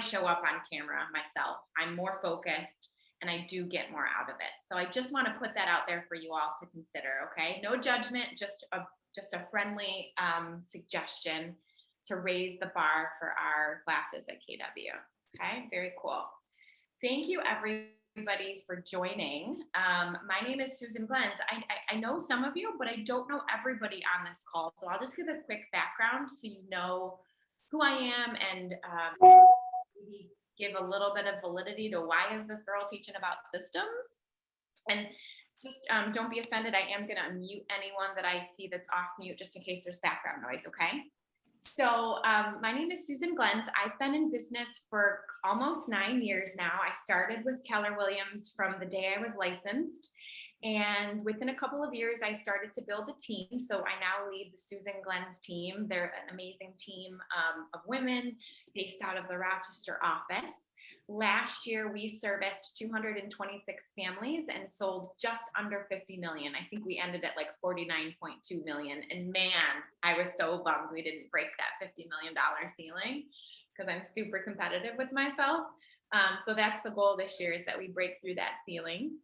show up on camera myself. I'm more focused and I do get more out of it. So I just want to put that out there for you all to consider. Okay. No judgment, just a friendly suggestion to raise the bar for our classes at KW. Okay. Very cool. Thank you, everybody, for joining. My name is Susan Glenz. I know some of you, but I don't know everybody on this call. So I'll just give a quick background so you know who I am and maybe give a little bit of validity to why is this girl teaching about systems. And just don't be offended. I am going to unmute anyone that I see that's off mute just in case there's background noise, okay? So my name is Susan Glenz. I've been in business for almost 9 years now. I started with Keller Williams from the day I was licensed. And within a couple of years, I started to build a team. So I now lead the Susan Glenz team. They're an amazing team of women based out of the Rochester office. Last year, we serviced 226 families and sold just under 50 million. I think we ended at like 49.2 million. And man, I was so bummed we didn't break that $50 million ceiling because I'm super competitive with myself. So that's the goal this year, is that we break through that ceiling.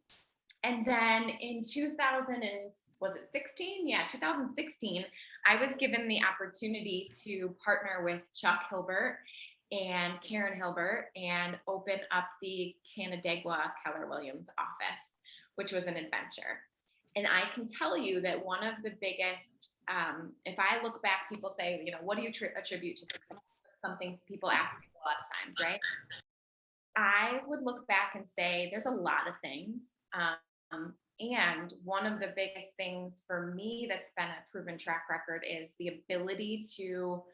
And then in 2016? Yeah, 2016, I was given the opportunity to partner with Chuck Hilbert and Karen Hilbert and open up the Canandaigua Keller Williams office, which was an adventure. And I can tell you that one of the biggest, if I look back, people say, you know, what do you attribute to success? Something people ask me a lot of times, right? I would look back and say there's a lot of things. And one of the biggest things for me that's been a proven track record is the ability to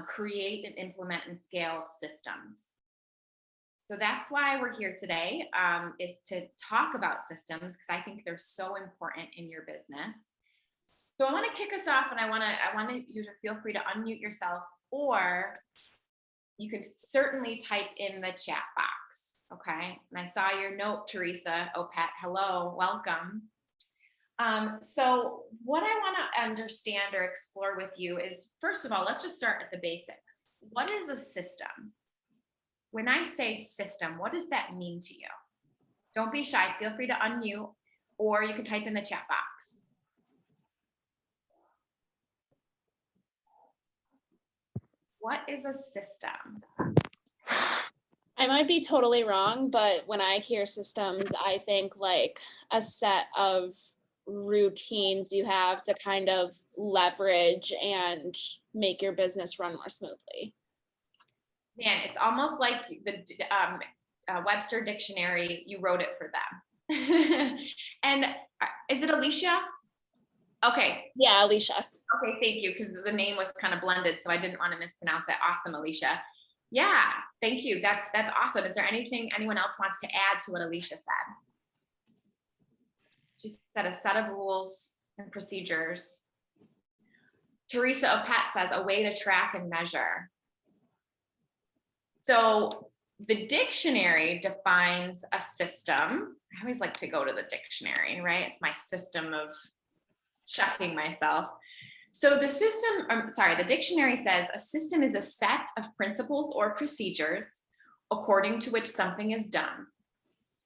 create and implement and scale systems. So that's why we're here today, is to talk about systems, because I think they're so important in your business. So I want to kick us off, and I want you to feel free to unmute yourself, or you can certainly type in the chat box. Okay. And I saw your note, Teresa Opet. Hello, welcome. So what I want to understand or explore with you is, first of all, let's just start at the basics. What is a system? When I say system, what does that mean to you? Don't be shy. Feel free to unmute, or you can type in the chat box. What is a system? I might be totally wrong, but when I hear systems, I think like a set of routines you have to kind of leverage and make your business run more smoothly. Man, it's almost like the Webster Dictionary, you wrote it for them. And is it Alicia? Okay. Yeah, Alicia. Okay, thank you, because the name was kind of blended, so I didn't want to mispronounce it. Awesome, Alicia. Yeah, thank you. That's awesome. Is there anything anyone else wants to add to what Alicia said? She said a set of rules and procedures. Teresa Opet says a way to track and measure. So the dictionary defines a system. I always like to go to the dictionary, right? It's my system of checking myself. So the dictionary says a system is a set of principles or procedures according to which something is done.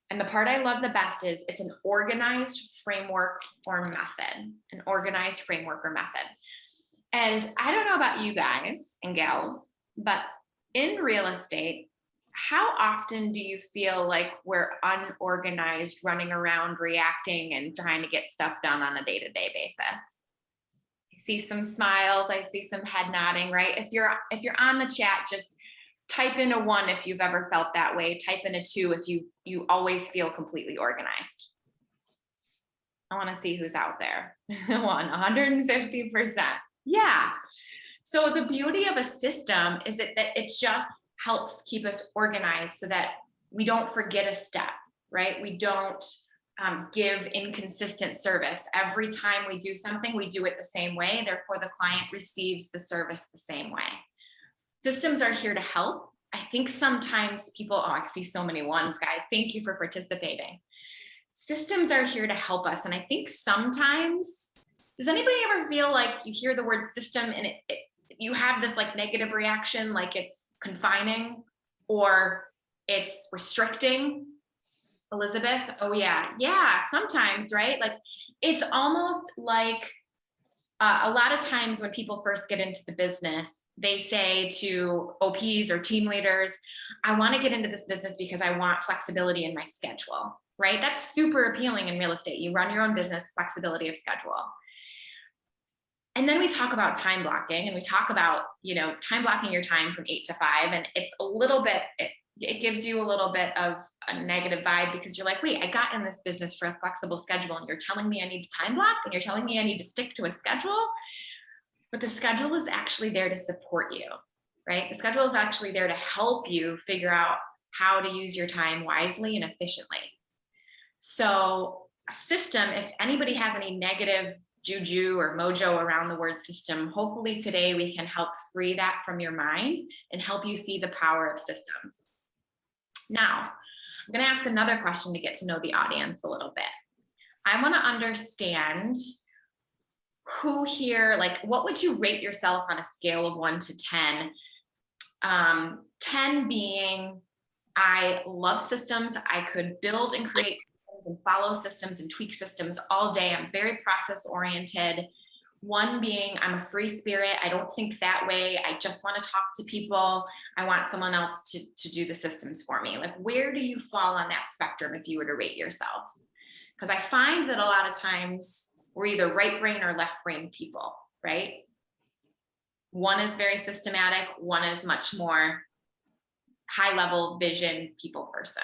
And the part I love the best is it's an organized framework or method, an organized framework or method. And I don't know about you guys and gals, but in real estate, how often do you feel like we're unorganized, running around, reacting, and trying to get stuff done on a day-to-day basis? I see some smiles, I see some head nodding, right? If you're on the chat, just type in a 1 if you've ever felt that way. Type in a 2 if you always feel completely organized. I want to see who's out there. 150%. Yeah. So the beauty of a system is that it just helps keep us organized so that we don't forget a step, right? We don't give inconsistent service. Every time we do something, we do it the same way. Therefore, the client receives the service the same way. Systems are here to help. I think sometimes people, I see so many ones, guys. Thank you for participating. Systems are here to help us. And I think sometimes, does anybody ever feel like you hear the word system and you have this like negative reaction, like it's confining? or it's restricting. Elizabeth, oh yeah, sometimes, right? Like it's almost like a lot of times when people first get into the business, they say to OPs or team leaders, I want to get into this business because I want flexibility in my schedule, right? That's super appealing in real estate. You run your own business, flexibility of schedule. And then we talk about time blocking, and we talk about, time blocking your time from 8 to 5. And it's a little bit, it gives you a little bit of a negative vibe, because you're like, wait, I got in this business for a flexible schedule, and you're telling me I need to time block, and you're telling me I need to stick to a schedule. But the schedule is actually there to support you, right? The schedule is actually there to help you figure out how to use your time wisely and efficiently. So a system, if anybody has any negative juju or mojo around the word system, hopefully today we can help free that from your mind and help you see the power of systems. Now, I'm going to ask another question to get to know the audience a little bit. I want to understand who here, like, what would you rate yourself on a scale of 1 to 10? 10 being, I love systems. I could build and create and follow systems and tweak systems all day. I'm very process oriented. 1 being, I'm a free spirit. I don't think that way. I just want to talk to people. I want someone else to do the systems for me. Like, where do you fall on that spectrum if you were to rate yourself? Because I find that a lot of times we're either right brain or left brain people, right? 1 is very systematic. 1 is much more high level vision people person.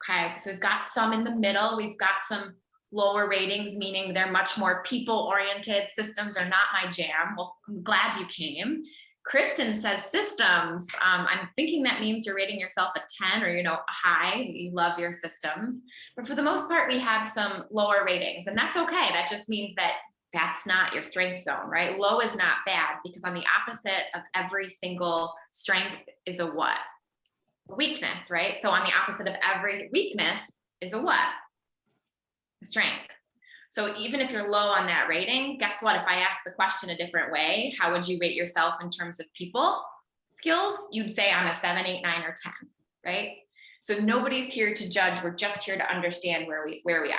Okay, so we've got some in the middle. We've got some lower ratings, meaning they're much more people-oriented. Systems are not my jam. Well, I'm glad you came. Kristen says systems. I'm thinking that means you're rating yourself a 10 or, a high. You love your systems. But for the most part, we have some lower ratings, and that's okay. That just means that that's not your strength zone, right? Low is not bad, because on the opposite of every single strength is a what? Weakness, right? So on the opposite of every weakness is a what? A strength. So even if you're low on that rating, guess what? If I ask the question a different way, how would you rate yourself in terms of people skills? You'd say I'm a 7, 8, 9, or 10, right? So nobody's here to judge. We're just here to understand where we are.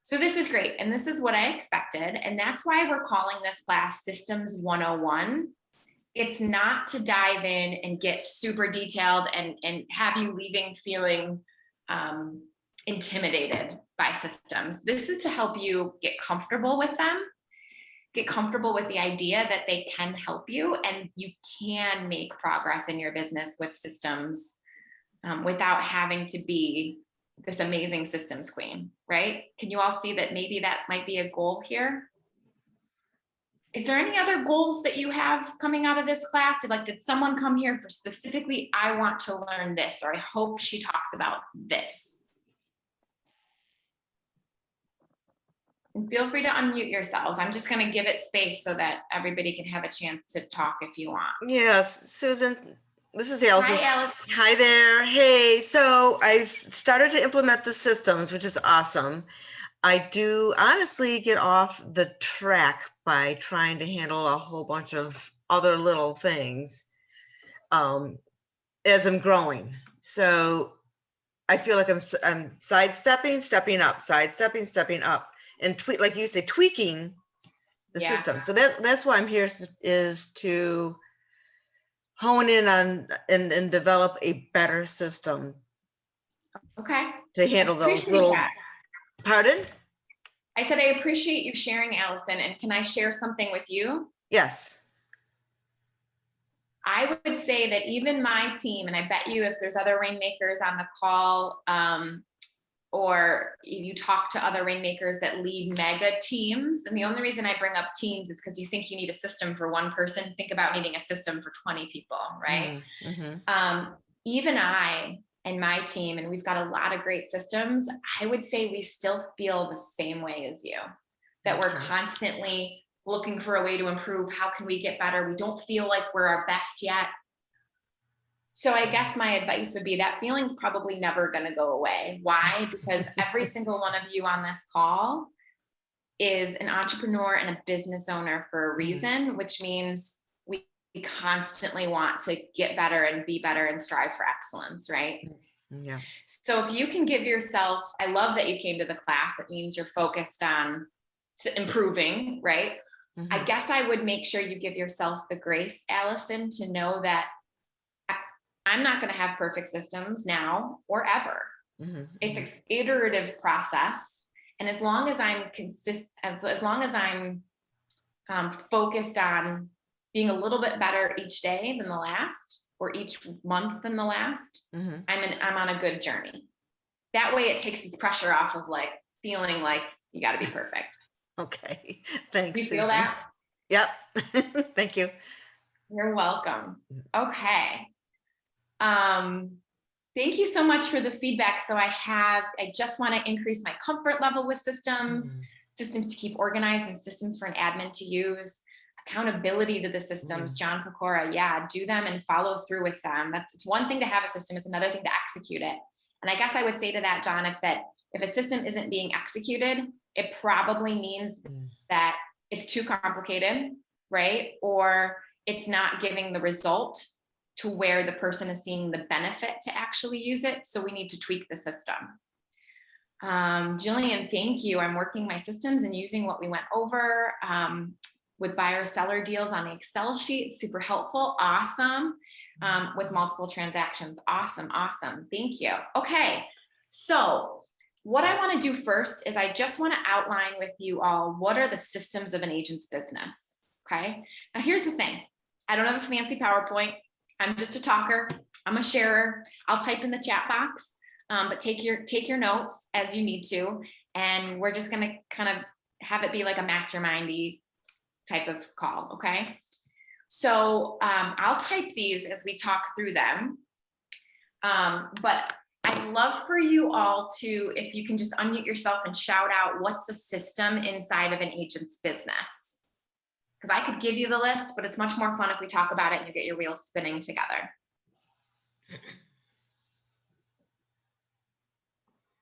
So this is great. And this is what I expected. And that's why we're calling this class Systems 101. It's not to dive in and get super detailed and have you leaving feeling intimidated by systems. This is to help you get comfortable with them, get comfortable with the idea that they can help you, and you can make progress in your business with systems without having to be this amazing systems queen, right? Can you all see that maybe that might be a goal here? Is there any other goals that you have coming out of this class? Did someone come here for specifically, I want to learn this, or I hope she talks about this? And feel free to unmute yourselves. I'm just going to give it space so that everybody can have a chance to talk if you want. Yes, Susan, this is Allison. Hi, Allison. Hi there. Hey, so I've started to implement the systems, which is awesome. I do honestly get off the track by trying to handle a whole bunch of other little things as I'm growing. So I feel like I'm sidestepping, stepping up, sidestepping, stepping up, and like you say, tweaking the system. So that's why I'm here, is to hone in on and develop a better system. Okay. To handle those little. That. Pardon? I said, I appreciate you sharing, Allison. And can I share something with you? Yes. I would say that even my team, and I bet you if there's other rainmakers on the call, or you talk to other rainmakers that lead mega teams, and the only reason I bring up teams is because you think you need a system for 1 person. Think about needing a system for 20 people, right? Mm-hmm. Even I and my team, and we've got a lot of great systems, I would say we still feel the same way as you, that we're constantly looking for a way to improve. How can we get better? We don't feel like we're our best yet. So I guess my advice would be that feeling's probably never going to go away. Why? Because every single one of you on this call is an entrepreneur and a business owner for a reason, which means we constantly want to get better and be better and strive for excellence, right? Yeah. So if you can give yourself, I love that you came to the class. It means you're focused on improving, right? I guess I would make sure you give yourself the grace, Allison, to know that I'm not going to have perfect systems now or ever. It's an iterative process. And as long as I'm consistent, as long as I'm focused on being a little bit better each day than the last, or each month than the last, I'm on a good journey. That way it takes this pressure off of like feeling like you got to be perfect. Okay. Thanks. You feel Susan. that? Yep. Thank you. You're welcome. Okay. Thank you so much for the feedback. So I just want to increase my comfort level with systems, systems to keep organized, and systems for an admin to use. Accountability to the systems, John Pecora, yeah, do them and follow through with them. It's one thing to have a system, it's another thing to execute it. And I guess I would say to that, John, if a system isn't being executed, it probably means that it's too complicated, right? Or it's not giving the result to where the person is seeing the benefit to actually use it. So we need to tweak the system. Jillian, thank you. I'm working my systems and using what we went over with buyer seller deals on the Excel sheet. Super helpful. Awesome. With multiple transactions. Awesome. Awesome. Thank you. Okay. So what I want to do first is I just want to outline with you all, what are the systems of an agent's business? Okay. Now here's the thing. I don't have a fancy PowerPoint. I'm just a talker. I'm a sharer. I'll type in the chat box, but take your notes as you need to. And we're just going to kind of have it be like a mastermindy type of call. Okay. So I'll type these as we talk through them. But I'd love for you all to, if you can just unmute yourself and shout out what's a system inside of an agent's business. Because I could give you the list, but it's much more fun if we talk about it and you get your wheels spinning together.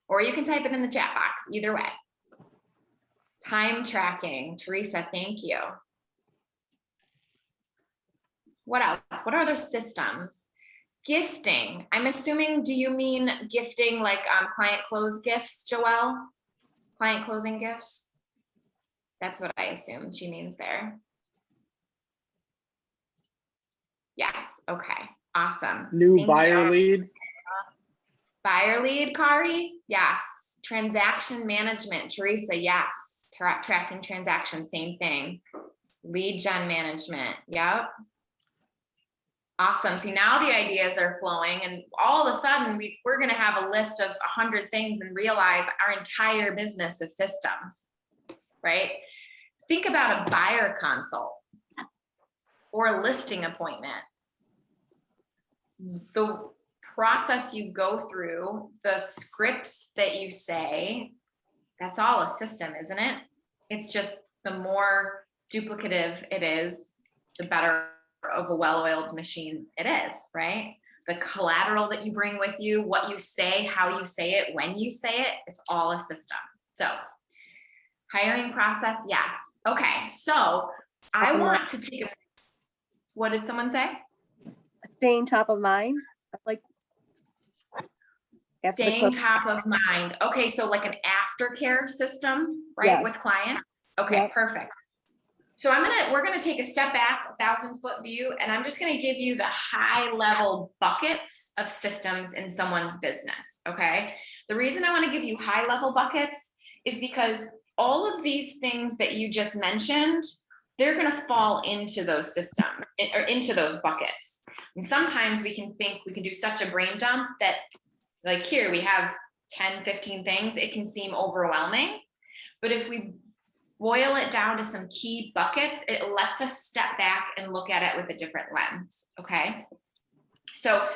Or you can type it in the chat box, either way. Time tracking, Teresa, thank you. What else? What are other systems? Gifting, I'm assuming, do you mean gifting like client close gifts, Joelle? Client closing gifts? That's what I assume she means there. Yes, okay, awesome. New Thank buyer you. lead. Buyer lead, Kari? Yes. Transaction management, Teresa, yes. Tracking transactions, same thing. Lead gen management, yep. Awesome. See, now the ideas are flowing and all of a sudden we're going to have a list of 100 things and realize our entire business is systems, right? Think about a buyer consult or a listing appointment. The process you go through, the scripts that you say, that's all a system, isn't it? It's just the more duplicative it is, the better of a well-oiled machine it is, right? The collateral that you bring with you, what you say, how you say it, when you say it, it's all a system. So hiring process, yes. Okay, so I want to take a, what did someone say? Staying top of mind, like staying top of mind. Okay, so like an aftercare system, right? Yes. With clients. Okay, yep. Perfect. So we're gonna take a step back, 1,000-foot view, and I'm just gonna give you the high level buckets of systems in someone's business, okay? The reason I wanna give you high level buckets is because all of these things that you just mentioned, they're gonna fall into those systems, or into those buckets. And sometimes we can think we can do such a brain dump that, like here, we have 10, 15 things, it can seem overwhelming. But if we boil it down to some key buckets, it lets us step back and look at it with a different lens, okay? So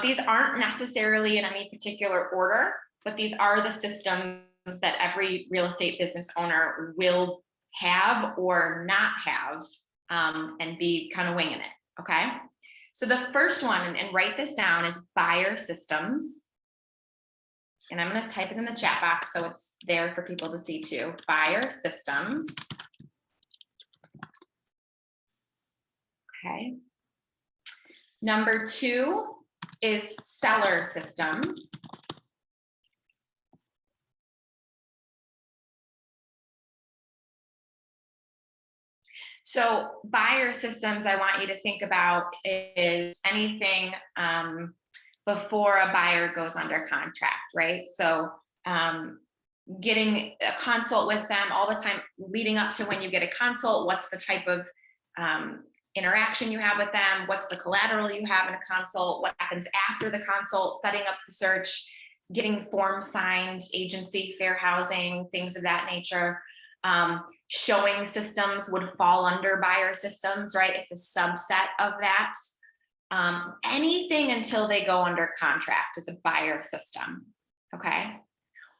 these aren't necessarily in any particular order, but these are the systems that every real estate business owner will have or not have, and be kind of winging it, okay? So the first one, and write this down, is buyer systems. And I'm going to type it in the chat box so it's there for people to see too. Buyer systems. Okay. Number 2 is seller systems. So buyer systems, I want you to think about is anything before a buyer goes under contract, right? So getting a consult with them all the time leading up to when you get a consult, what's the type of interaction you have with them, what's the collateral you have in a consult, what happens after the consult, setting up the search, getting forms signed, agency, fair housing, things of that nature. Showing systems would fall under buyer systems, right? It's a subset of that. Anything until they go under contract is a buyer system, okay?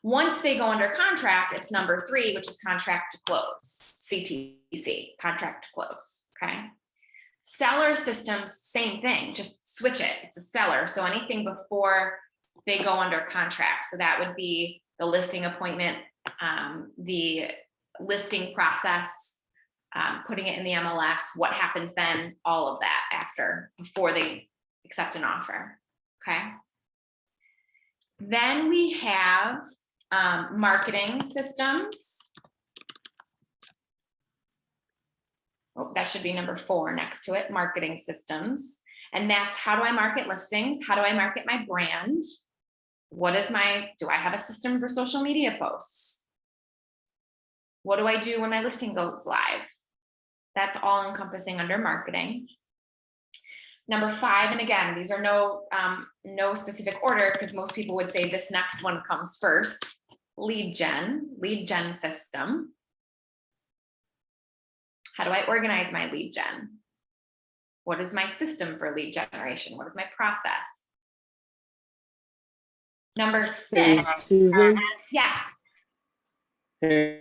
Once they go under contract, it's number 3, which is contract to close, CTC, contract to close, okay? Seller systems, same thing, just switch it, it's a seller. So anything before they go under contract. So that would be the listing appointment, the listing process, putting it in the MLS, what happens then, all of that after, before they accept an offer, okay? Then we have marketing systems. Oh, that should be number 4 next to it, marketing systems. And that's how do I market listings? How do I market my brand? What is do I have a system for social media posts? What do I do when my listing goes live? That's all encompassing under marketing. Number 5, and again, these are no specific order because most people would say this next one comes first, lead gen system. How do I organize my lead gen? What is my system for lead generation? What is my process? Number 6. Hey, Susan. Yes. I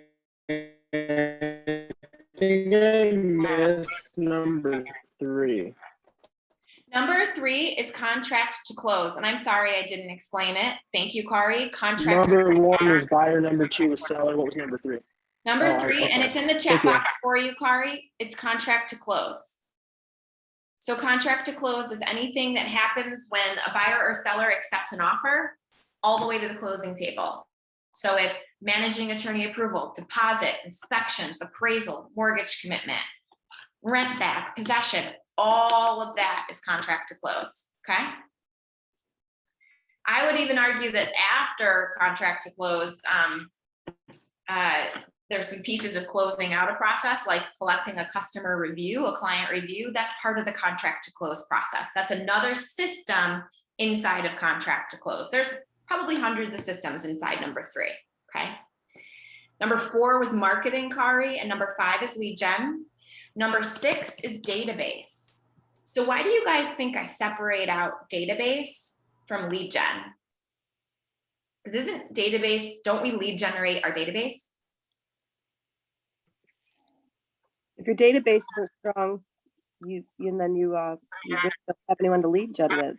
think I missed number 3. Number 3 is contract to close. And I'm sorry I didn't explain it. Thank you, Kari. Contract. Number 1 was buyer, number 2 was seller. What was number 3? Number 3, okay. and it's in the chat Thank you. box for you, Kari. It's contract to close. So contract to close is anything that happens when a buyer or seller accepts an offer all the way to the closing table. So it's managing attorney approval, deposit, inspections, appraisal, mortgage commitment, rent back, possession, all of that is contract to close, okay? I would even argue that after contract to close, there's some pieces of closing out a process, like collecting a customer review, a client review. That's part of the contract to close process. That's another system inside of contract to close. There's probably hundreds of systems inside number 3, okay? Number 4 was marketing, Kari, and number 5 is lead gen. Number 6 is database. So why do you guys think I separate out database from lead gen? Because isn't database, don't we lead generate our database? If your database isn't strong, you just don't have anyone to lead gen with.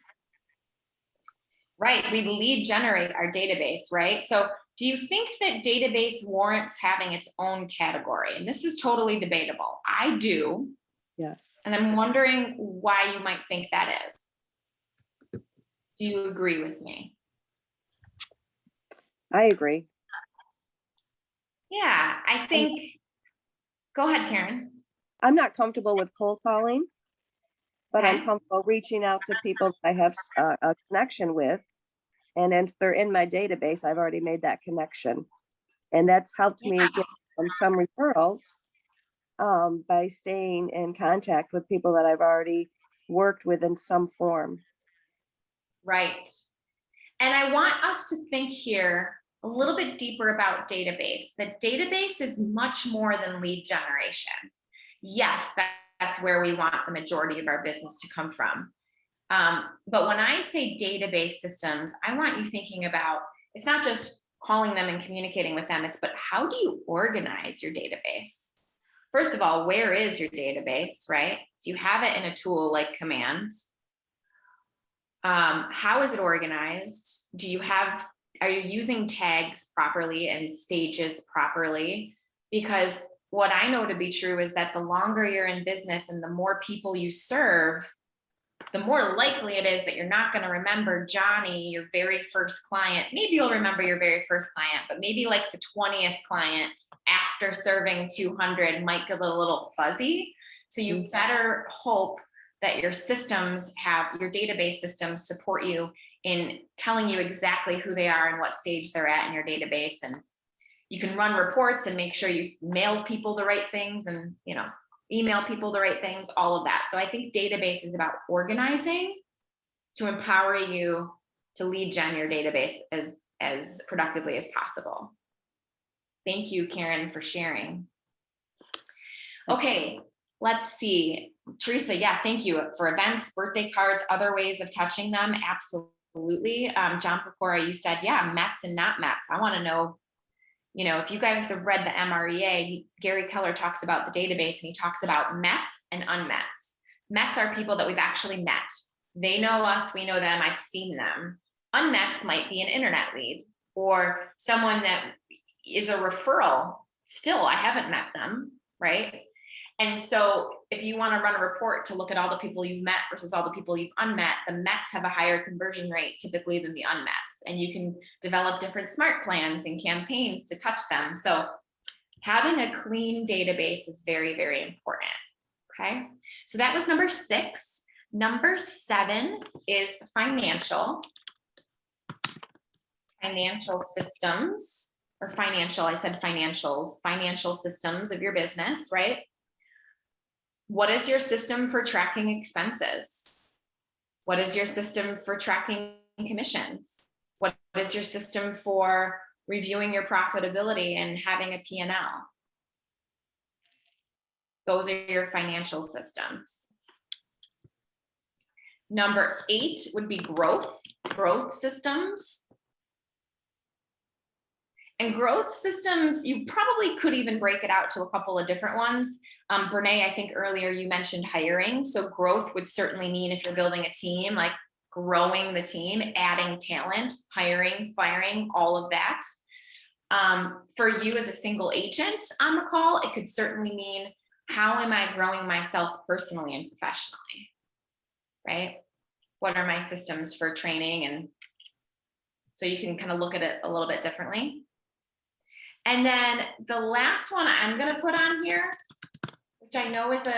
Right, we lead generate our database, right? So do you think that database warrants having its own category? And this is totally debatable. I do. Yes. And I'm wondering why you might think that is. Do you agree with me? I agree. Yeah, I think, go ahead, Karen. I'm not comfortable with cold calling, but I'm Okay. comfortable reaching out to people I have a connection with. And if they're in my database, I've already made that connection. And that's helped me get some referrals by staying in contact with people that I've already worked with in some form. Right. And I want us to think here a little bit deeper about database. That database is much more than lead generation. Yes, that's where we want the majority of our business to come from. But when I say database systems, I want you thinking about, it's not just calling them and communicating with them, but how do you organize your database? First of all, where is your database, right? Do you have it in a tool like Command? How is it organized? Are you using tags properly and stages properly? Because what I know to be true is that the longer you're in business and the more people you serve, the more likely it is that you're not going to remember Johnny, your very first client. Maybe you'll remember your very first client, but maybe like the 20th client after serving 200 might get a little fuzzy. So you better hope that your systems your database systems support you in telling you exactly who they are and what stage they're at in your database. And you can run reports and make sure you mail people the right things and, email people the right things, all of that. So I think database is about organizing to empower you to lead gen your database as productively as possible. Thank you, Karen, for sharing. Okay, let's see. Teresa, yeah, thank you. For events, birthday cards, other ways of touching them, absolutely. John Pecora, you said, yeah, Mets and not Mets. I want to know, if you guys have read the MREA, Gary Keller talks about the database and he talks about Mets and unmets. Mets are people that we've actually met. They know us, we know them, I've seen them. Unmets might be an internet lead or someone that is a referral. Still, I haven't met them, right? And so if you want to run a report to look at all the people you've met versus all the people you've unmet, the Mets have a higher conversion rate typically than the unmets. And you can develop different smart plans and campaigns to touch them. So having a clean database is very, very important. Okay. So that was number 6. Number 7 is financial systems, or financial, I said financials, financial systems of your business, right? What is your system for tracking expenses? What is your system for tracking commissions? What is your system for reviewing your profitability and having a P&L? Those are your financial systems. Number 8 would be growth systems. And growth systems, you probably could even break it out to a couple of different ones. Brene, I think earlier you mentioned hiring. So growth would certainly mean if you're building a team, like growing the team, adding talent, hiring, firing, all of that. For you as a single agent on the call, it could certainly mean, how am I growing myself personally and professionally, right? What are my systems for training? And so you can kind of look at it a little bit differently. And then the last one I'm going to put on here, which I know is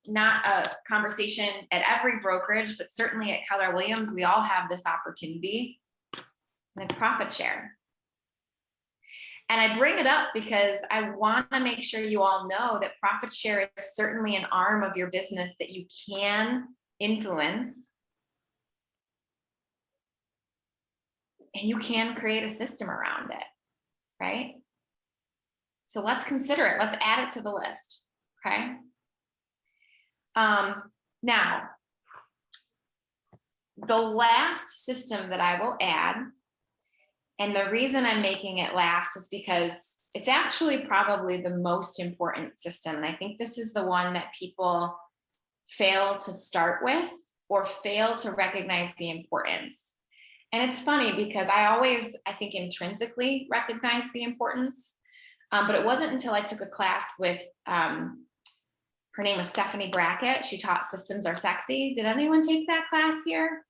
not a conversation at every brokerage, but certainly at Keller Williams, we all have this opportunity, and it's profit share. And I bring it up because I want to make sure you all know that profit share is certainly an arm of your business that you can influence. And you can create a system around it, right? So let's consider it. Let's add it to the list, okay? Now, the last system that I will add, and the reason I'm making it last is because it's actually probably the most important system. And I think this is the one that people fail to start with or fail to recognize the importance. And it's funny because I think intrinsically recognize the importance, but it wasn't until I took a class with, her name was Stephanie Brackett. She taught Systems Are Sexy. Did anyone take that class here?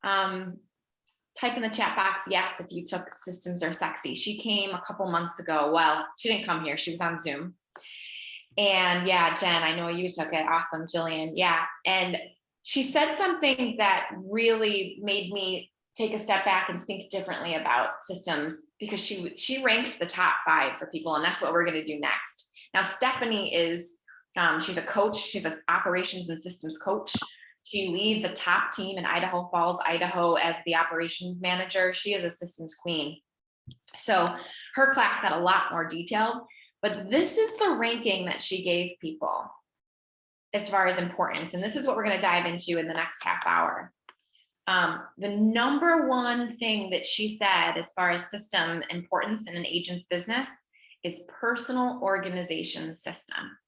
Type in the chat box, yes, if you took Systems Are Sexy. She came a couple months ago. Well, she didn't come here. She was on Zoom. And yeah, Jen, I know you took it. Awesome, Jillian. Yeah. And she said something that really made me take a step back and think differently about systems, because she ranked the top 5 for people. And that's what we're going to do next. Now, Stephanie is, she's a coach. She's an operations and systems coach. She leads a top team in Idaho Falls, Idaho as the operations manager. She is a systems queen. So her class got a lot more detailed, but this is the ranking that she gave people as far as importance. And this is what we're going to dive into in the next half hour. The number one thing that she said as far as system importance in an agent's business is personal organization system.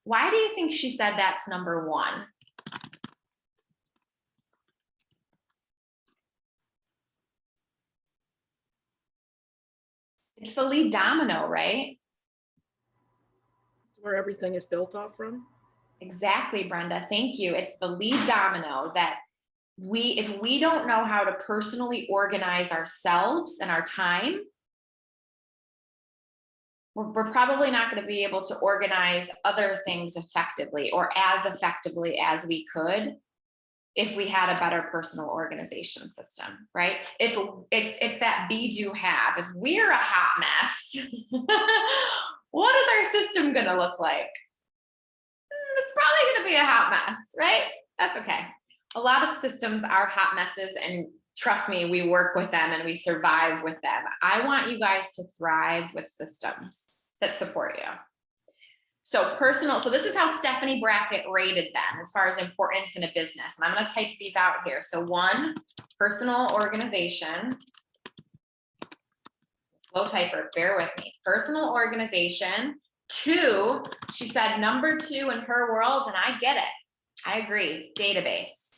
Why do you think she said that's number 1? It's the lead domino, right? where everything is built off from? Exactly, Brenda. Thank you. It's the lead domino that if we don't know how to personally organize ourselves and our time, we're probably not going to be able to organize other things effectively or as effectively as we could if we had a better personal organization system, right? If it's that be do have, if we're a hot mess, what is our system going to look like? It's probably going to be a hot mess, right? That's okay. A lot of systems are hot messes, and trust me, we work with them and we survive with them. I want you guys to thrive with systems that support you. So this is how Stephanie Brackett rated them as far as importance in a business. And I'm going to type these out here. So 1, personal organization. Slow typer, bear with me. Personal organization. 2, she said number 2 in her world, and I get it. I agree, database.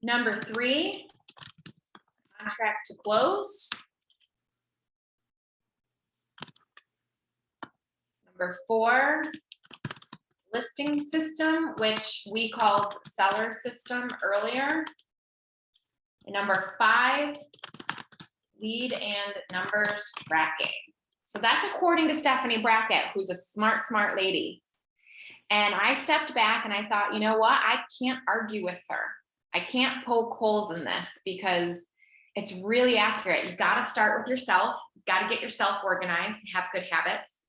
Number 3, contract to close. Number 4, listing system, which we called seller system earlier. And number 5, lead and numbers tracking. So that's according to Stephanie Brackett, who's a smart lady. And I stepped back and I thought, you know what? I can't argue with her. I can't poke holes in this because it's really accurate. You've got to start with yourself. You've got to get yourself organized and have good habits.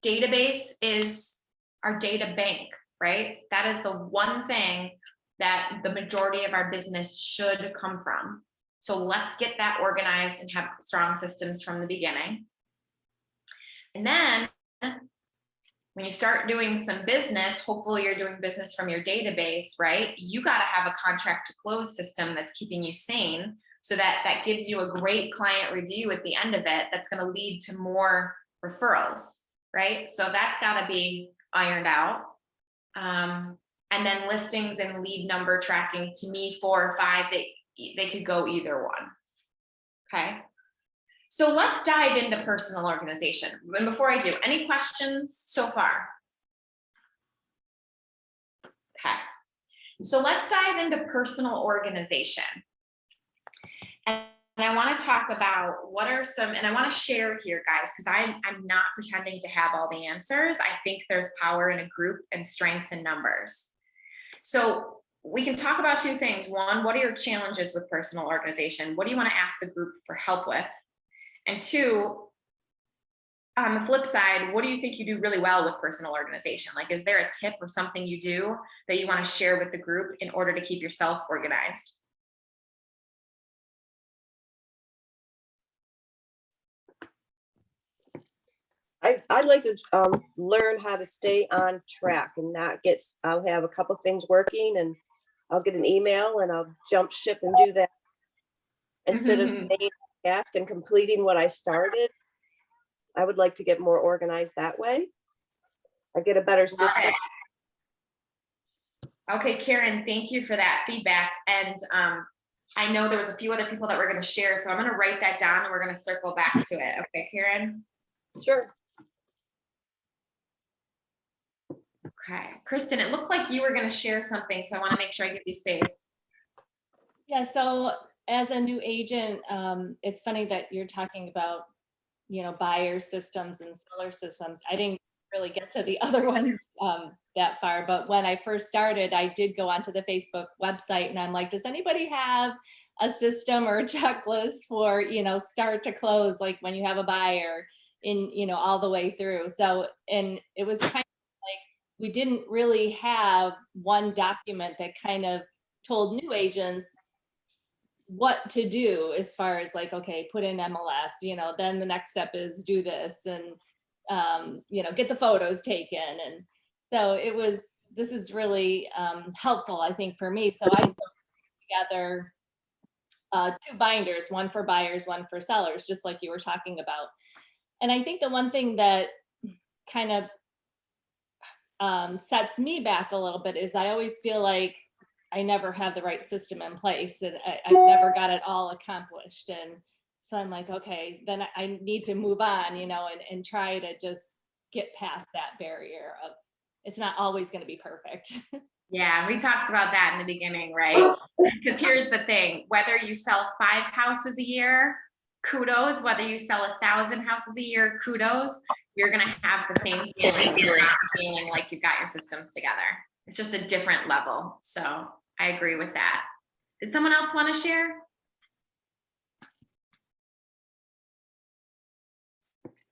Database is our data bank, right? That is the one thing that the majority of our business should come from. So let's get that organized and have strong systems from the beginning. And then when you start doing some business, hopefully you're doing business from your database, right? You got to have a contract to close system that's keeping you sane, so that gives you a great client review at the end of it that's going to lead to more referrals, right? So that's got to be ironed out. And then listings and lead number tracking, to me, 4 or 5, they could go either one. Okay. So let's dive into personal organization. And before I do, any questions so far? Okay. So let's dive into personal organization. And I want to talk about what are some, and I want to share here, guys, because I'm not pretending to have all the answers. I think there's power in a group and strength in numbers. So we can talk about 2 things. 1, what are your challenges with personal organization? What do you want to ask the group for help with? And 2, on the flip side, what do you think you do really well with personal organization? Like, is there a tip or something you do that you want to share with the group in order to keep yourself organized? I'd like to learn how to stay on track and not get, I'll have a couple things working and I'll get an email and I'll jump ship and do that. Instead of staying on task and completing what I started, I would like to get more organized that way. I get a better system. Okay, Karen, thank you for that feedback. And I know there was a few other people that were going to share, so I'm going to write that down and we're going to circle back to it. Okay, Karen? Sure. Okay, Kristen, it looked like you were going to share something, so I want to make sure I give you space. Yeah, so as a new agent, it's funny that you're talking about, buyer systems and seller systems. I didn't really get to the other ones that far, but when I first started, I did go onto the Facebook website and I'm like, does anybody have a system or a checklist for, start to close, like when you have a buyer in, all the way through. So, and it was kind of like, we didn't really have one document that kind of told new agents what to do as far as like, okay, put in MLS, then the next step is do this and, get the photos taken. And so this is really helpful, I think, for me. So I put together 2 binders, one for buyers, one for sellers, just like you were talking about. And I think the one thing that kind of sets me back a little bit is I always feel like I never have the right system in place and I've never got it all accomplished. And So I'm like, okay, then I need to move on, you know, and try to just get past that barrier of it's not always going to be perfect. Yeah, we talked about that in the beginning, right? Because here's the thing, whether you sell 5 houses a year, kudos, whether you sell 1,000 houses a year, kudos, you're gonna have the same feeling, you're not feeling like you've got your systems together. It's just a different level. So I agree with that. Did someone else want to share?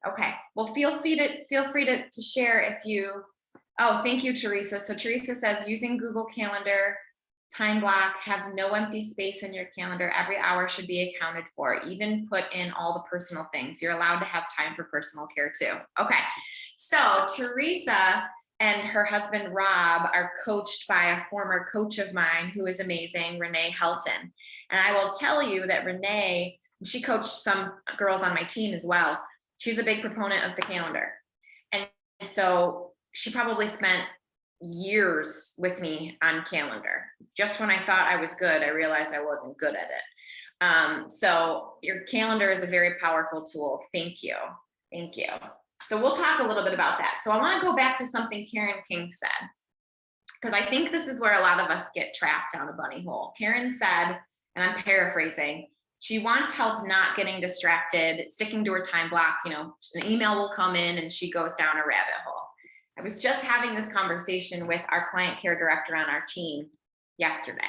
Okay, well, feel free to share if you, oh, thank you, Teresa. So Teresa says using Google Calendar, time block, have no empty space in your calendar. Every hour should be accounted for. Even put in all the personal things. You're allowed to have time for personal care too. Okay, so Teresa and her husband, Rob, are coached by a former coach of mine who is amazing, Renee Helton. And I will tell you that Renee, she coached some girls on my team as well. She's a big proponent of the calendar. And so she probably spent years with me on calendar. Just when I thought I was good, I realized I wasn't good at it. So your calendar is a very powerful tool. Thank you. Thank you. So we'll talk a little bit about that. So I want to go back to something Karen King said, because I think this is where a lot of us get trapped down a bunny hole. Karen said, and I'm paraphrasing, she wants help not getting distracted, sticking to her time block. You know, an email will come in and she goes down a rabbit hole. I was just having this conversation with our client care director on our team yesterday.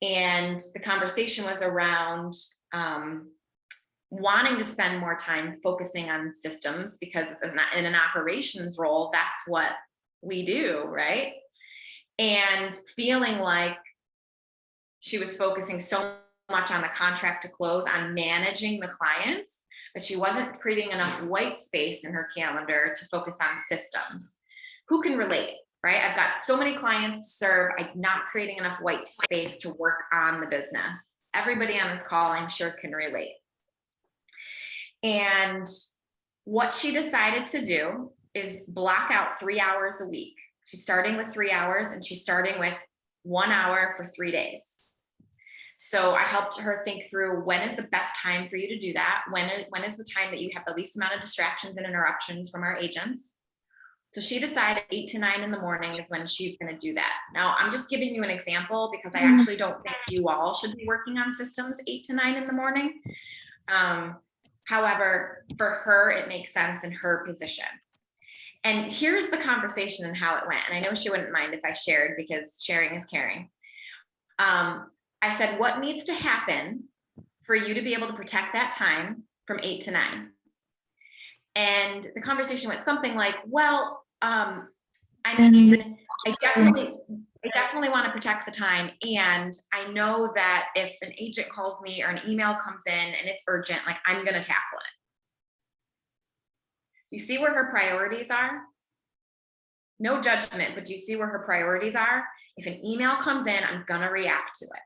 And the conversation was around wanting to spend more time focusing on systems, because in an operations role, that's what we do, right? And feeling like she was focusing so much on the contract to close, on managing the clients, but she wasn't creating enough white space in her calendar to focus on systems. Who can relate, right? I've got so many clients to serve. I'm not creating enough white space to work on the business. Everybody on this call, I'm sure, can relate. And what she decided to do is block out 3 hours a week. She's starting with 3 hours, and she's starting with 1 hour for 3 days. So I helped her think through, when is the best time for you to do that? When is the time that you have the least amount of distractions and interruptions from our agents? So she decided 8 to 9 in the morning is when she's going to do that. Now, I'm just giving you an example because I actually don't think you all should be working on systems 8 to 9 in the morning. However, for her, it makes sense in her position. And here's the conversation and how it went. And I know she wouldn't mind if I shared, because sharing is caring. I said, what needs to happen for you to be able to protect that time from 8 to 9? And the conversation went something like, well, I mean, I definitely want to protect the time. And I know that if an agent calls me or an email comes in and it's urgent, like, I'm going to tackle it. You see where her priorities are? No judgment, but do you see where her priorities are? If an email comes in, I'm going to react to it.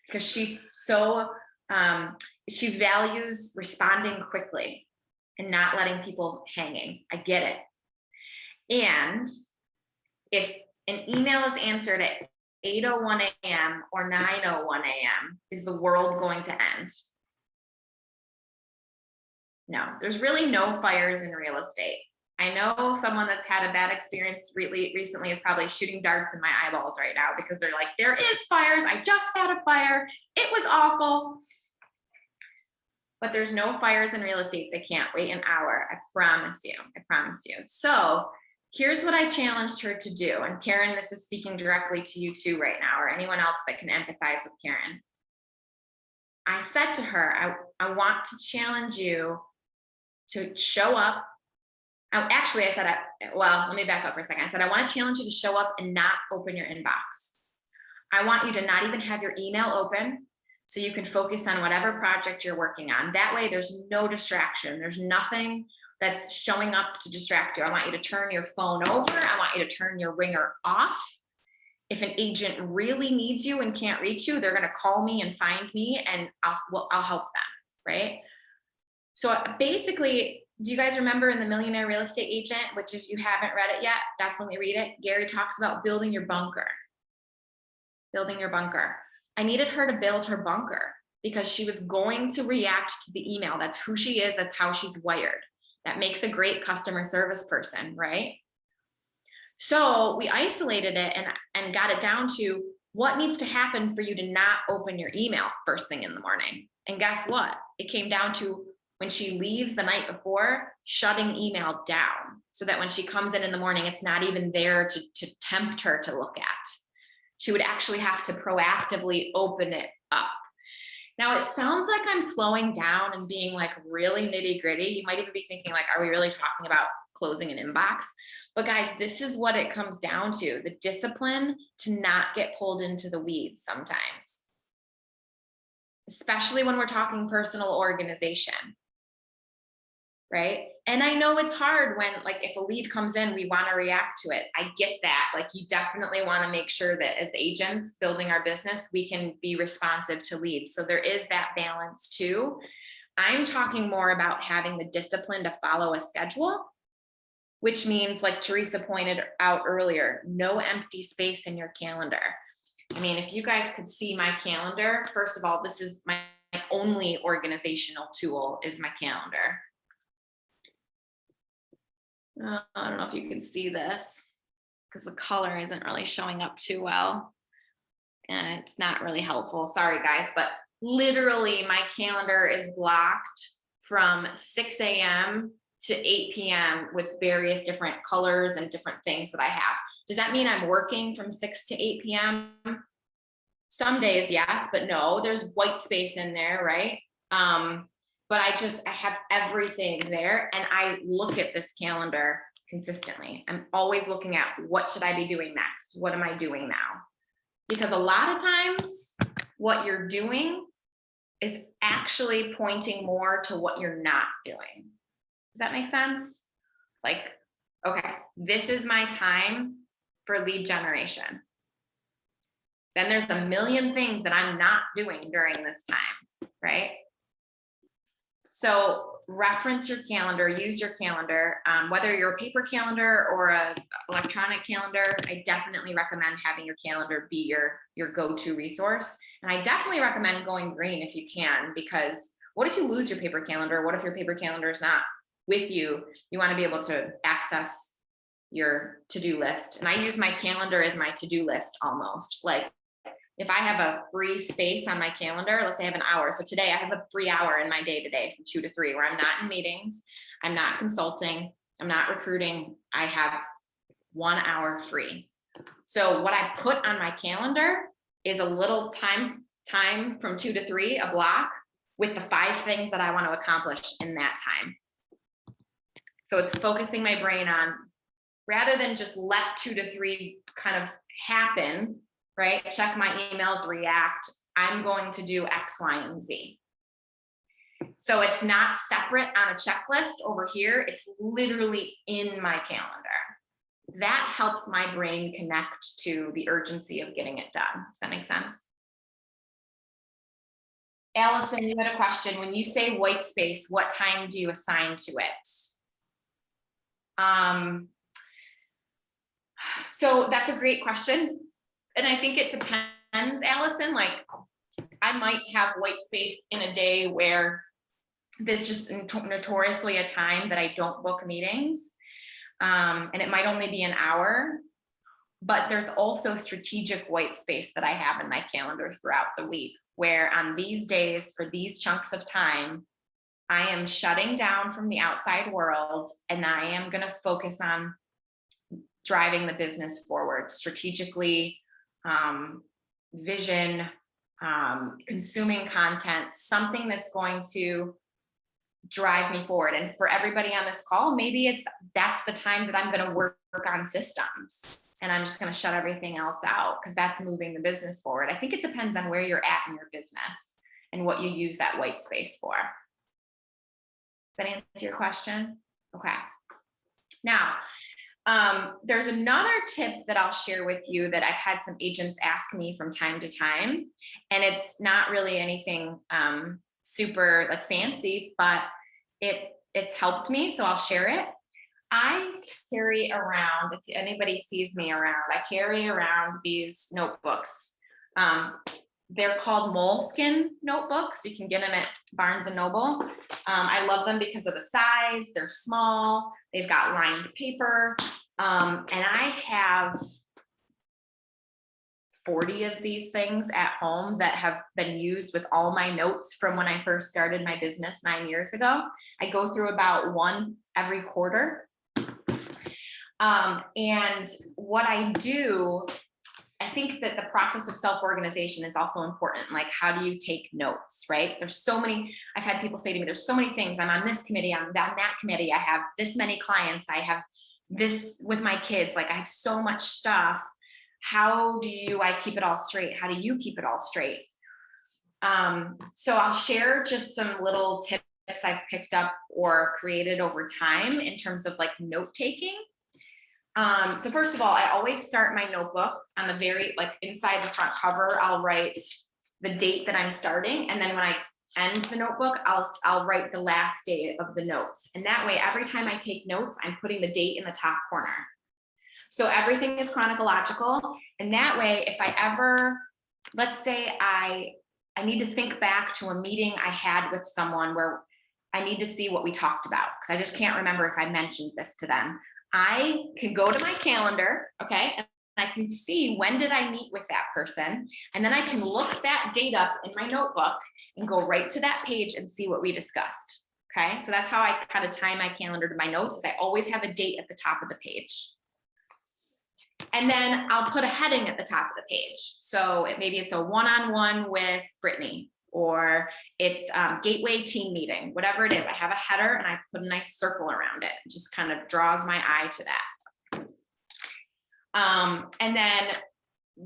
Because she's so, she values responding quickly and not letting people hanging. I get it. And if an email is answered at 8:01 a.m. or 9:01 a.m., is the world going to end? No, there's really no fires in real estate. I know someone that's had a bad experience recently is probably shooting darts in my eyeballs right now, because they're like, there is fires. I just had a fire. It was awful. But there's no fires in real estate that can't wait an hour. I promise you. I promise you. So here's what I challenged her to do. And Karen, this is speaking directly to you too right now, or anyone else that can empathize with Karen. I said to her, I want to challenge you to show up. Actually, I said, well, let me back up for a second. I said, I want to challenge you to show up and not open your inbox. I want you to not even have your email open, so you can focus on whatever project you're working on. That way there's no distraction. There's nothing that's showing up to distract you. I want you to turn your phone over. I want you to turn your ringer off. If an agent really needs you and can't reach you, they're going to call me and find me, and I'll help them, right? So basically, do you guys remember in The Millionaire Real Estate Agent, which if you haven't read it yet, definitely read it. Gary talks about building your bunker. Building your bunker. I needed her to build her bunker. because she was going to react to the email. That's who she is. That's how she's wired. That makes a great customer service person, right? So we isolated it and got it down to what needs to happen for you to not open your email first thing in the morning. And guess what? It came down to when she leaves the night before, shutting email down so that when she comes in the morning, it's not even there to tempt her to look at. She would actually have to proactively open it up. Now it sounds like I'm slowing down and being like really nitty gritty. You might even be thinking like, are we really talking about closing an inbox? But guys, this is what it comes down to, the discipline to not get pulled into the weeds sometimes, especially when we're talking personal organization, right? And I know it's hard when, like, if a lead comes in, we want to react to it. I get that. Like, you definitely want to make sure that as agents building our business, we can be responsive to leads. So there is that balance too. I'm talking more about having the discipline to follow a schedule, which means, like Teresa pointed out earlier, no empty space in your calendar. I mean, if you guys could see my calendar, first of all, this is my only organizational tool is my calendar. I don't know if you can see this because the color isn't really showing up too well. And it's not really helpful. Sorry, guys, but literally my calendar is blocked from 6 a.m. to 8 p.m. with various different colors and different things that I have. Does that mean I'm working from 6 to 8 p.m.? Some days, yes, but no, there's white space in there, right? But I have everything there, and I look at this calendar consistently. I'm always looking at what should I be doing next? What am I doing now? Because a lot of times what you're doing is actually pointing more to what you're not doing. Does that make sense? Like, okay, this is my time for lead generation. Then there's a million things that I'm not doing during this time, right? So reference your calendar, use your calendar, whether you're a paper calendar or a electronic calendar. I definitely recommend having your calendar be your go-to resource. And I definitely recommend going green if you can, because what if you lose your paper calendar? What if your paper calendar is not with you? You want to be able to access your to-do list. And I use my calendar as my to-do list almost. Like, if I have a free space on my calendar, let's say I have an hour. So today I have a free hour in my day today from 2 to 3 where I'm not in meetings, I'm not consulting, I'm not recruiting. I have 1 hour free. So what I put on my calendar is a little time from 2 to 3, a block with the 5 things that I want to accomplish in that time. So it's focusing my brain on, rather than just let 2 to 3 kind of happen, right? Check my emails, react. I'm going to do X, Y, and Z. So it's not separate on a checklist over here. It's literally in my calendar. That helps my brain connect to the urgency of getting it done. Does that make sense? Allison, you had a question. When you say white space, what time do you assign to it? So that's a great question. And I think it depends, Allison. Like, I might have white space in a day where there's just notoriously a time that I don't book meetings. And it might only be an hour, but there's also strategic white space that I have in my calendar throughout the week, where on these days, for these chunks of time, I am shutting down from the outside world and I am going to focus on driving the business forward strategically, vision, consuming content, something that's going to drive me forward. And for everybody on this call, maybe that's the time that I'm going to work on systems, and I'm just going to shut everything else out because that's moving the business forward. I think it depends on where you're at in your business and what you use that white space for. Does that answer your question? Okay. Now, there's another tip that I'll share with you that I've had some agents ask me from time to time, and it's not really anything super like fancy, but it's helped me, so I'll share it. I carry around, if anybody sees me around, I carry around these notebooks. they're called moleskin notebooks. You can get them at Barnes and Noble. I love them because of the size. They're small. They've got lined paper. And I have 40 of these things at home that have been used with all my notes from when I first started my business 9 years ago. I go through about one every quarter. And what I do, I think that the process of self-organization is also important. Like, how do you take notes, right? There's so many, I've had people say to me, there's so many things. I'm on this committee, I'm on that committee. I have this many clients. I have this with my kids. Like, I have so much stuff. How do I keep it all straight? How do you keep it all straight? So I'll share just some little tips I've picked up or created over time in terms of like note taking. So first of all, I always start my notebook on the very, like inside the front cover, I'll write the date that I'm starting. And then when I end the notebook, I'll write the last day of the notes. And that way, every time I take notes, I'm putting the date in the top corner. So everything is chronological. And that way, if I ever, let's say I need to think back to a meeting I had with someone where I need to see what we talked about, because I just can't remember if I mentioned this to them. I can go to my calendar, okay, and I can see when did I meet with that person, and then I can look that date up in my notebook and go right to that page and see what we discussed, okay? So that's how I kind of tie my calendar to my notes, is I always have a date at the top of the page. And then I'll put a heading at the top of the page. So maybe it's a one-on-one with Brittany, or it's Gateway team meeting, whatever it is. I have a header and I put a nice circle around it. It just kind of draws my eye to that. And then,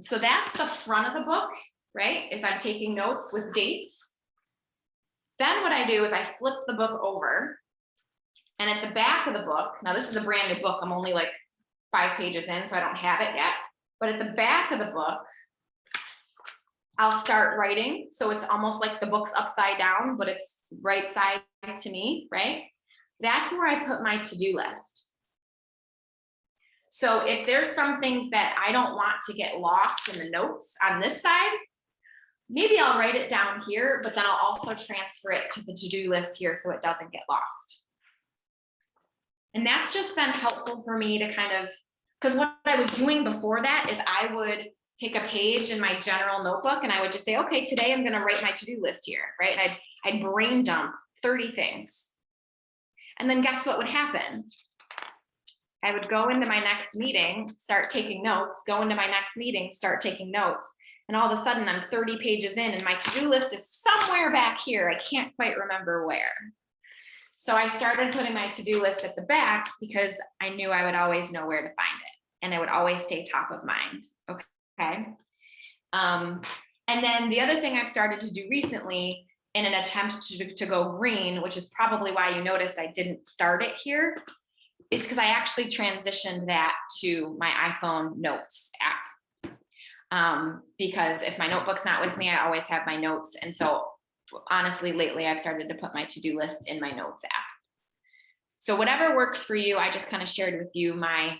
so that's the front of the book, right? Is I'm taking notes with dates. Then what I do is I flip the book over, and at the back of the book, now this is a brand new book, I'm only like 5 pages in, so I don't have it yet. But at the back of the book, I'll start writing. So it's almost like the book's upside down, but it's right sides to me, right? That's where I put my to-do list. So if there's something that I don't want to get lost in the notes on this side, maybe I'll write it down here, but then I'll also transfer it to the to-do list here so it doesn't get lost. And that's just been helpful for me to kind of, because what I was doing before that is I would pick a page in my general notebook and I would just say, okay, today I'm going to write my to-do list here, right? And I'd brain dump 30 things. And then guess what would happen? I would go into my next meeting, start taking notes, go into my next meeting, start taking notes. And all of a sudden I'm 30 pages in and my to-do list is somewhere back here. I can't quite remember where. So I started putting my to-do list at the back because I knew I would always know where to find it and it would always stay top of mind. Okay. And then the other thing I've started to do recently in an attempt to go green, which is probably why you noticed I didn't start it here, is because I actually transitioned that to my iPhone notes app. Because if my notebook's not with me, I always have my notes. And so honestly, lately I've started to put my to-do list in my notes app. So whatever works for you, I just kind of shared with you my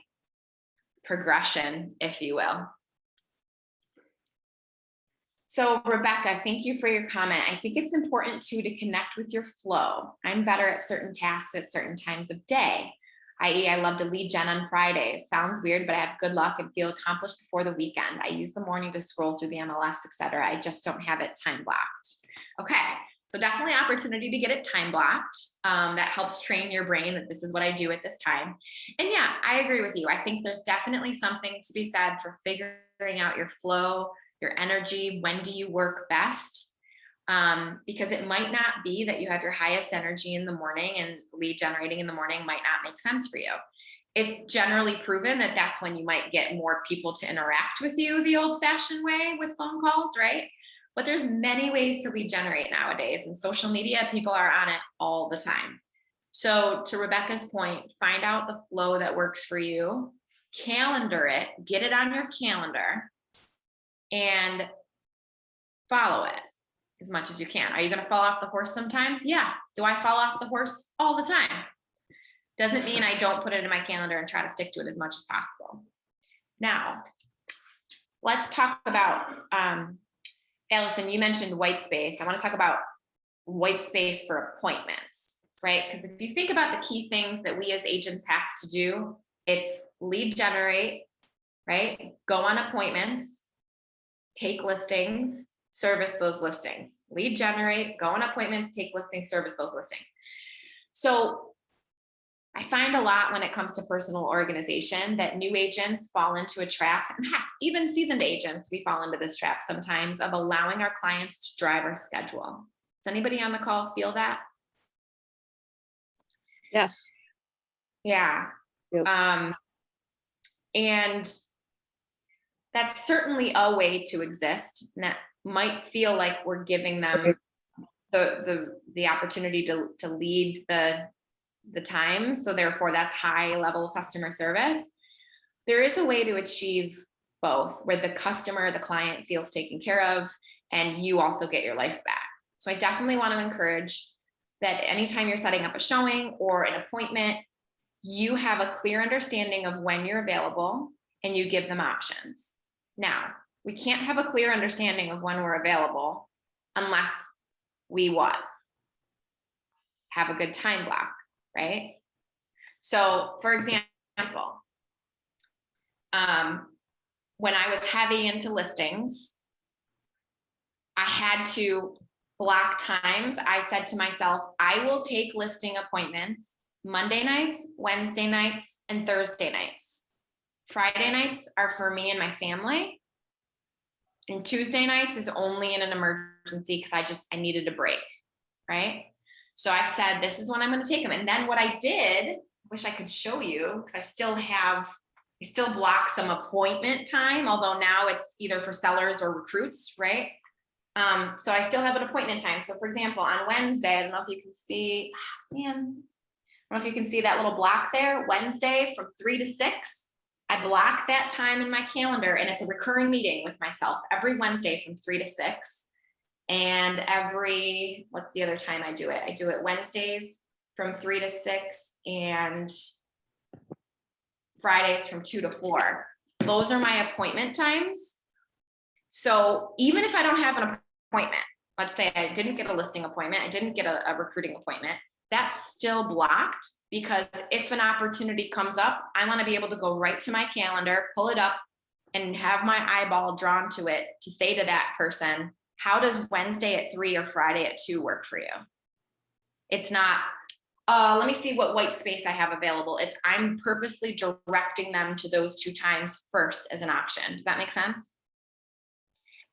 progression, if you will. So Rebecca, thank you for your comment. I think it's important too to connect with your flow. I'm better at certain tasks at certain times of day, i.e. I love to lead gen on Fridays. Sounds weird, but I have good luck and feel accomplished before the weekend. I use the morning to scroll through the MLS, etc. I just don't have it time blocked. Okay, so definitely opportunity to get it time blocked. That helps train your brain that this is what I do at this time. And yeah, I agree with you. I think there's definitely something to be said for figuring out your flow, your energy. When do you work best? Because it might not be that you have your highest energy in the morning, and lead generating in the morning might not make sense for you. It's generally proven that that's when you might get more people to interact with you the old-fashioned way with phone calls, right? But there's many ways to lead generate nowadays, and social media, people are on it all the time. So to Rebecca's point, find out the flow that works for you, calendar it, get it on your calendar, and follow it as much as you can. Are you going to fall off the horse sometimes? Yeah. Do I fall off the horse all the time? Doesn't mean I don't put it in my calendar and try to stick to it as much as possible. Now, let's talk about Allison, you mentioned white space. I want to talk about white space for appointments, right? Because if you think about the key things that we as agents have to do, it's lead generate, right? Go on appointments, take listings, service those listings. Lead generate, go on appointments, take listings, service those listings. So I find a lot when it comes to personal organization that new agents fall into a trap, and heck, even seasoned agents, we fall into this trap sometimes of allowing our clients to drive our schedule. Does anybody on the call feel that? Yes. Yeah. Yep. And that's certainly a way to exist. And that might feel like we're giving them the opportunity to lead the times. So therefore that's high level customer service. There is a way to achieve both, where the customer, the client feels taken care of, and you also get your life back. So I definitely want to encourage that anytime you're setting up a showing or an appointment, you have a clear understanding of when you're available and you give them options. Now, we can't have a clear understanding of when we're available unless we what? Have a good time block, right? So for example, when I was heavy into listings, I had to block times. I said to myself, I will take listing appointments Monday nights, Wednesday nights, and Thursday nights. Friday nights are for me and my family. And Tuesday nights is only in an emergency because I needed a break, right? So I said, this is when I'm going to take them. And then what I did, wish I could show you, because I still block some appointment time, although now it's either for sellers or recruits, right? So I still have an appointment time. So for example, on Wednesday, I don't know if you can see, I don't know if you can see that little block there, Wednesday from 3 to 6. I block that time in my calendar, and it's a recurring meeting with myself every Wednesday from 3 to 6. And what's the other time I do it? I do it Wednesdays from 3 to 6 and Fridays from 2 to 4. Those are my appointment times. So even if I don't have an appointment, let's say I didn't get a listing appointment, I didn't get a recruiting appointment, that's still blocked, because if an opportunity comes up, I want to be able to go right to my calendar, pull it up, and have my eyeball drawn to it to say to that person, how does Wednesday at 3 or Friday at 2 work for you? It's not, let me see what white space I have available. It's I'm purposely directing them to those 2 times first as an option. Does that make sense?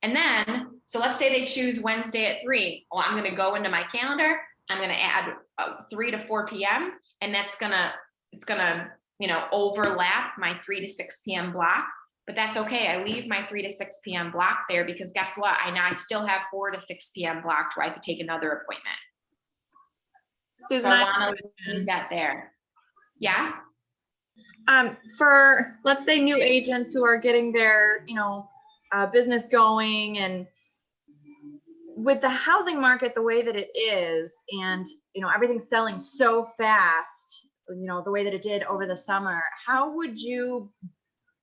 And then, so let's say they choose Wednesday at 3. Well, I'm going to go into my calendar. I'm going to add 3 to 4 p.m. and it's going to, overlap my 3 to 6 p.m. block. But that's okay. I leave my 3 to 6 p.m. block there because guess what? I still have 4 to 6 p.m. blocked where I could take another appointment. Susan, so I want to leave that there. Yes. For let's say new agents who are getting their, business going, and with the housing market the way that it is, and everything's selling so fast, the way that it did over the summer, how would you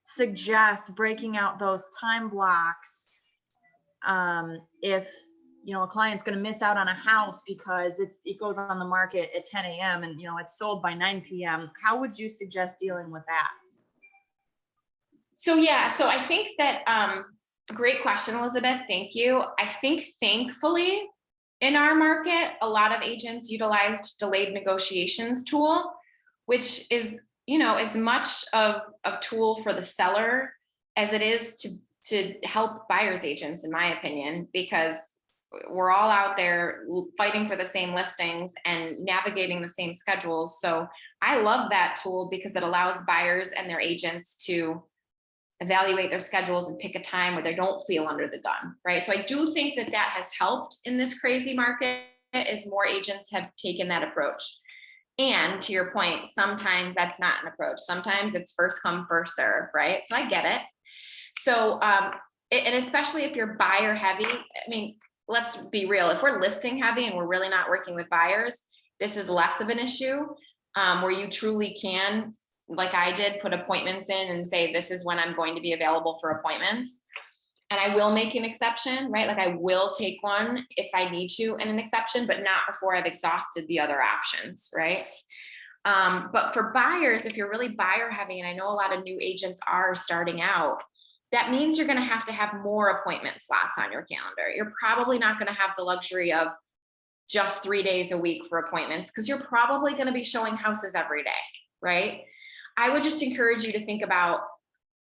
suggest breaking out those time blocks if a client's going to miss out on a house because it goes on the market at 10 a.m. and it's sold by 9 p.m. How would you suggest dealing with that? So I think that great question, Elizabeth. Thank you. I think thankfully in our market, a lot of agents utilized delayed negotiations tool, which is as much of a tool for the seller as it is to help buyers agents, in my opinion, because we're all out there fighting for the same listings and navigating the same schedules. So I love that tool because it allows buyers and their agents to evaluate their schedules and pick a time where they don't feel under the gun, right? So I do think that has helped in this crazy market as more agents have taken that approach. And to your point, sometimes that's not an approach. Sometimes it's first come, first serve, right? So I get it. So, and especially if you're buyer heavy, let's be real. If we're listing heavy and we're really not working with buyers, this is less of an issue where you truly can, like I did, put appointments in and say, this is when I'm going to be available for appointments. And I will make an exception, right? Like I will take one if I need to in an exception, but not before I've exhausted the other options, right? But for buyers, if you're really buyer heavy, and I know a lot of new agents are starting out, that means you're going to have more appointment slots on your calendar. You're probably not going to have the luxury of just 3 days a week for appointments, because you're probably going to be showing houses every day, right? I would just encourage you to think about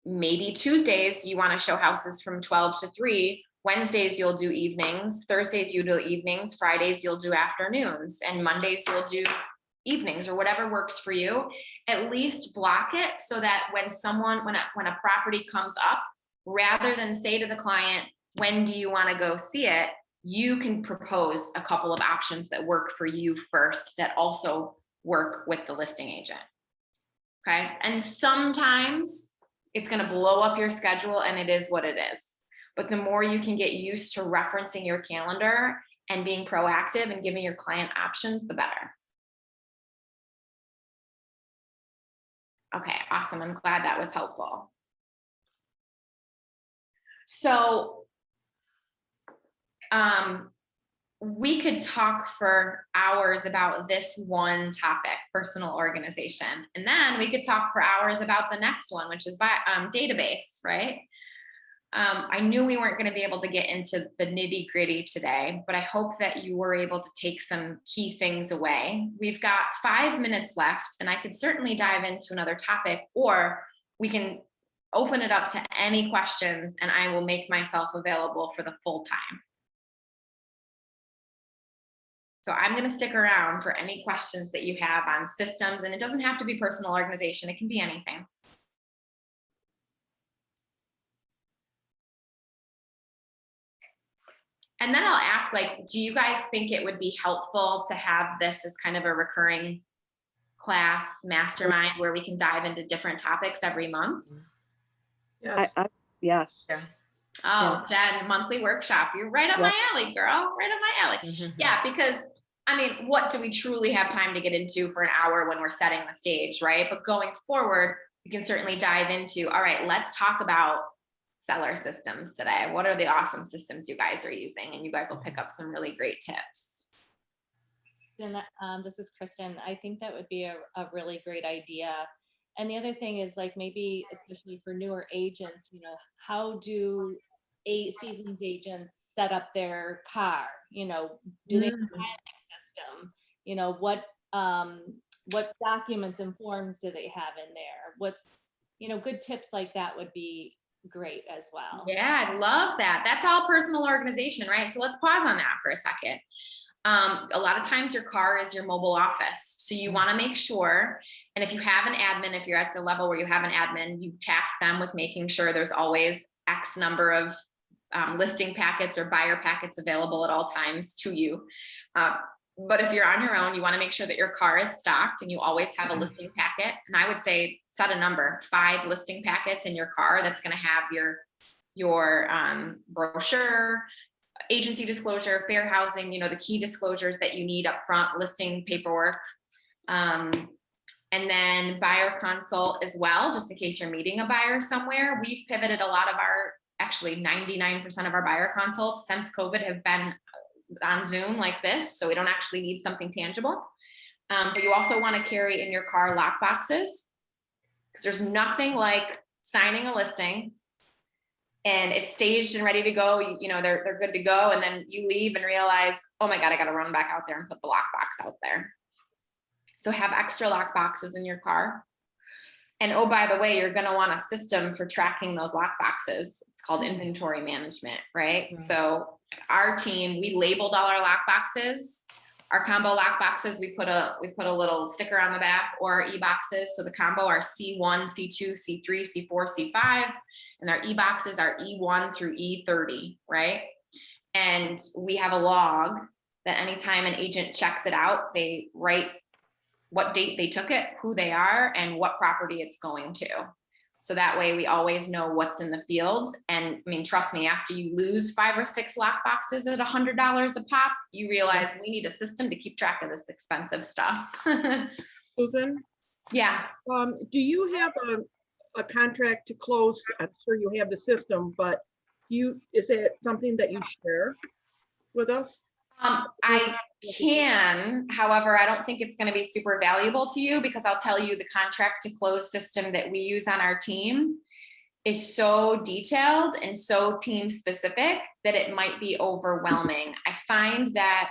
maybe Tuesdays, you want to show houses from 12 to 3. Wednesdays, you'll do evenings. Thursdays, you do evenings. Fridays, you'll do afternoons. And Mondays, you'll do evenings, or whatever works for you. At least block it so that when a property comes up, rather than say to the client, when do you want to go see it? You can propose a couple of options that work for you first, that also work with the listing agent. Okay. And sometimes it's going to blow up your schedule, and it is what it is. But the more you can get used to referencing your calendar and being proactive and giving your client options, the better. Okay, awesome. I'm glad that was helpful. So we could talk for hours about this one topic, personal organization. And then we could talk for hours about the next one, which is database, right? I knew we weren't going to be able to get into the nitty gritty today, but I hope that you were able to take some key things away. We've got 5 minutes left, and I could certainly dive into another topic, or we can open it up to any questions, and I will make myself available for the full time. So I'm going to stick around for any questions that you have on systems, and it doesn't have to be personal organization. It can be anything. And then I'll ask, like, do you guys think it would be helpful to have this as kind of a recurring class mastermind where we can dive into different topics every month? Yes. Yes. Yeah. Oh, Jen, monthly workshop. You're right up my alley, girl. Right up my alley. Mhm. Yeah, because I mean, what do we truly have time to get into for an hour when we're setting the stage, right? But going forward, we can certainly dive into, all right, let's talk about seller systems today. What are the awesome systems you guys are using? And you guys will pick up some really great tips. And this is Kristen. I think that would be a really great idea. And the other thing is, like, maybe especially for newer agents, you know, how do seasoned agents set up their car? You know, do they have a filing system? You know, what documents and forms do they have in there? What's, you know, good tips like that would be great as well. Yeah, I love that. That's all personal organization, right? So let's pause on that for a second. A lot of times your car is your mobile office. So you want to make sure, and if you have an admin, if you're at the level where you have an admin, you task them with making sure there's always X number of listing packets or buyer packets available at all times to you. But if you're on your own, you want to make sure that your car is stocked and you always have a listing packet. And I would say set a number, 5 listing packets in your car. That's going to have your brochure, agency disclosure, fair housing, you know, the key disclosures that you need up front, listing paperwork. And then buyer consult as well, just in case you're meeting a buyer somewhere. We've pivoted a lot of actually 99% of our buyer consults since COVID have been on Zoom like this. So we don't actually need something tangible. But you also want to carry in your car lock boxes, because there's nothing like signing a listing and it's staged and ready to go. You know, they're good to go. And then you leave and realize, oh my God, I got to run back out there and put the lockbox out there. So have extra lock boxes in your car. And oh, by the way, you're going to want a system for tracking those lock boxes. It's called inventory management, right? Mm-hmm. So our team, we labeled all our lock boxes. Our combo lock boxes, we put a little sticker on the back, or our e-boxes. So the combo are C1, C2, C3, C4, C5. And our e-boxes are E1 through E30, right? And we have a log that anytime an agent checks it out, they write what date they took it, who they are, and what property it's going to. So that way we always know what's in the field. And I mean, trust me, after you lose 5 or 6 lock boxes at $100 a pop, you realize we need a system to keep track of this expensive stuff. Susan, Yeah. do you have a contract to close? I'm sure you have the system, but Is it something that you share with us? I can, however, I don't think it's going to be super valuable to you because I'll tell you the contract to close system that we use on our team is so detailed and so team specific that it might be overwhelming. I find that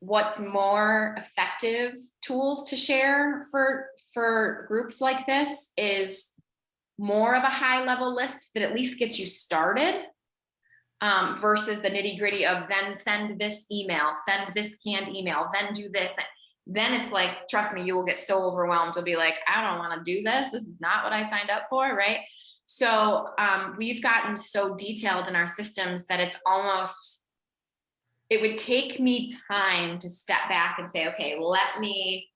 what's more effective tools to share for groups like this is more of a high level list that at least gets you started, versus the nitty gritty of then send this email, send this canned email, then do this. Then it's like, trust me, you will get so overwhelmed. You'll be like, I don't want to do this. This is not what I signed up for, right? So we've gotten so detailed in our systems that it's almost, it would take me time to step back and say, okay, let me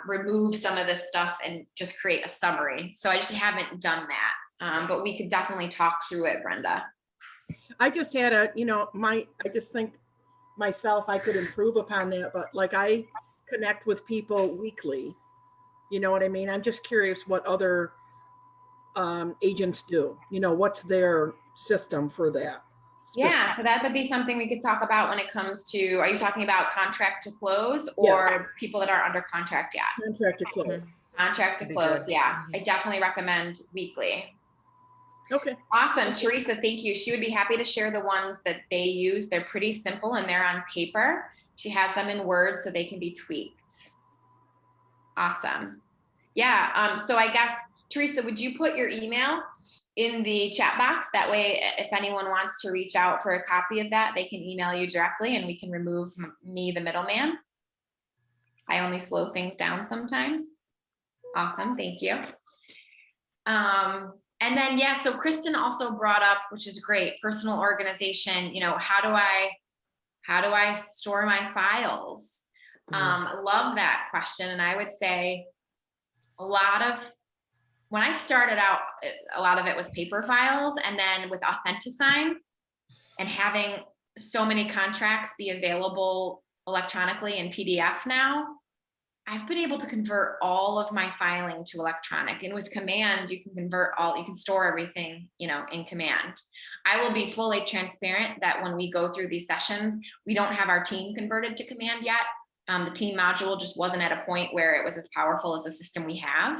remove some of this stuff and just create a summary. So I just haven't done that, but we could definitely talk through it, Brenda. I just had I just think myself, I could improve upon that, but like I connect with people weekly. You know what I mean? I'm just curious what other agents do. What's their system for that? Yeah, so that would be something we could talk about when it comes to, are you talking about contract to close or people that are under contract yet? Contract to close. Contract to close, yeah. I definitely recommend weekly. Okay. Awesome, Teresa, thank you. She would be happy to share the ones that they use. They're pretty simple and they're on paper. She has them in Word so they can be tweaked. Awesome. Yeah, so I guess, Teresa, would you put your email in the chat box? That way, if anyone wants to reach out for a copy of that, they can email you directly and we can remove me, the middleman. I only slow things down sometimes. Awesome, thank you. And then, yeah, so Kristen also brought up, which is great, personal organization. How do I store my files? Love that question. And I would say when I started out, a lot of it was paper files, and then with Authentisign and having so many contracts be available electronically in PDF now, I've been able to convert all of my filing to electronic. And with Command, you can store everything, in Command. I will be fully transparent that when we go through these sessions, we don't have our team converted to Command yet. The team module just wasn't at a point where it was as powerful as the system we have.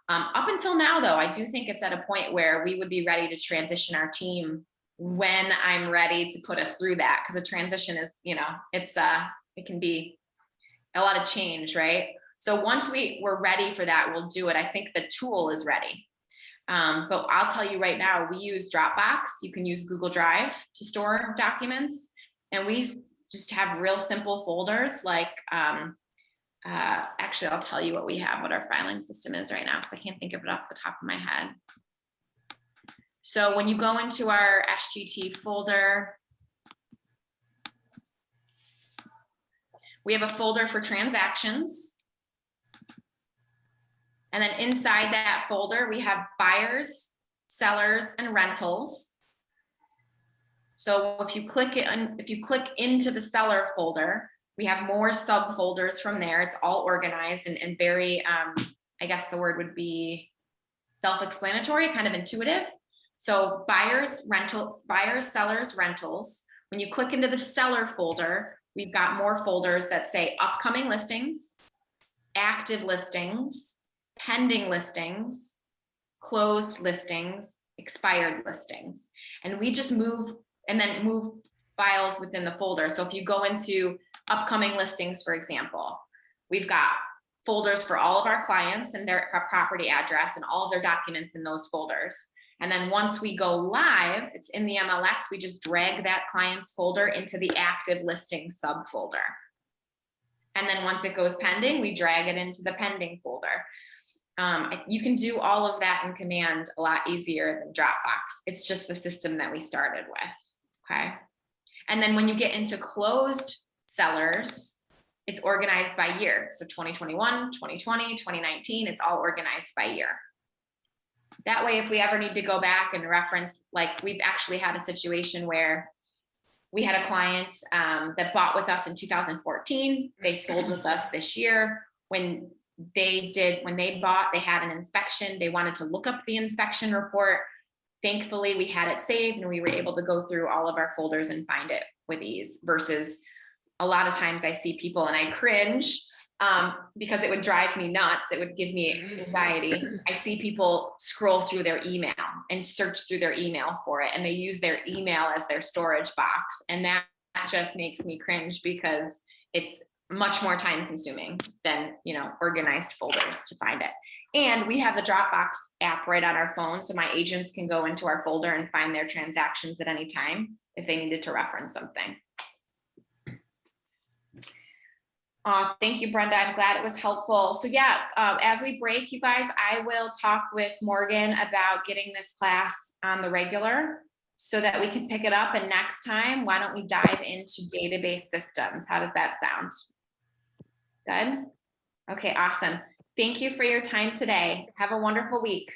Up until now, though, I do think it's at a point where we would be ready to transition our team when I'm ready to put us through that. Because a transition is, it can be a lot of change, right? So once we're ready for that, we'll do it. I think the tool is ready. But I'll tell you right now, we use Dropbox. You can use Google Drive to store documents. And we just have real simple folders like, actually, I'll tell you what our filing system is right now, because I can't think of it off the top of my head. So when you go into our SGT folder, we have a folder for transactions. And then inside that folder, we have buyers, sellers, and rentals. So if you click into the seller folder, we have more subfolders from there. It's all organized and very, I guess the word would be self-explanatory, kind of intuitive. So buyers, sellers, rentals. When you click into the seller folder, we've got more folders that say upcoming listings, active listings, pending listings, closed listings, expired listings. And we just move files within the folder. So if you go into upcoming listings, for example, we've got folders for all of our clients and their property address and all of their documents in those folders. And then once we go live, it's in the MLS, we just drag that client's folder into the active listing subfolder. And then once it goes pending, we drag it into the pending folder. You can do all of that in Command a lot easier than Dropbox. It's just the system that we started with, okay? And then when you get into closed sellers, it's organized by year. So 2021, 2020, 2019, it's all organized by year. That way, if we ever need to go back and reference, like we've actually had a situation where we had a client that bought with us in 2014. They sold with us this year. When they bought, they had an inspection. They wanted to look up the inspection report. thankfully we had it saved and we were able to go through all of our folders and find it with ease, versus a lot of times I see people and I cringe because it would drive me nuts. It would give me anxiety. I see people scroll through their email and search through their email for it, and they use their email as their storage box. And that just makes me cringe because it's much more time consuming than, you know, organized folders to find it. And we have the Dropbox app right on our phone, so my agents can go into our folder and find their transactions at any time if they needed to reference something. Thank you, Brenda. I'm glad it was helpful. So yeah, as we break, you guys, I will talk with Morgan about getting this class on the regular so that we can pick it up. And next time, why don't we dive into database systems? How does that sound? Good? Okay, awesome. Thank you for your time today. Have a wonderful week.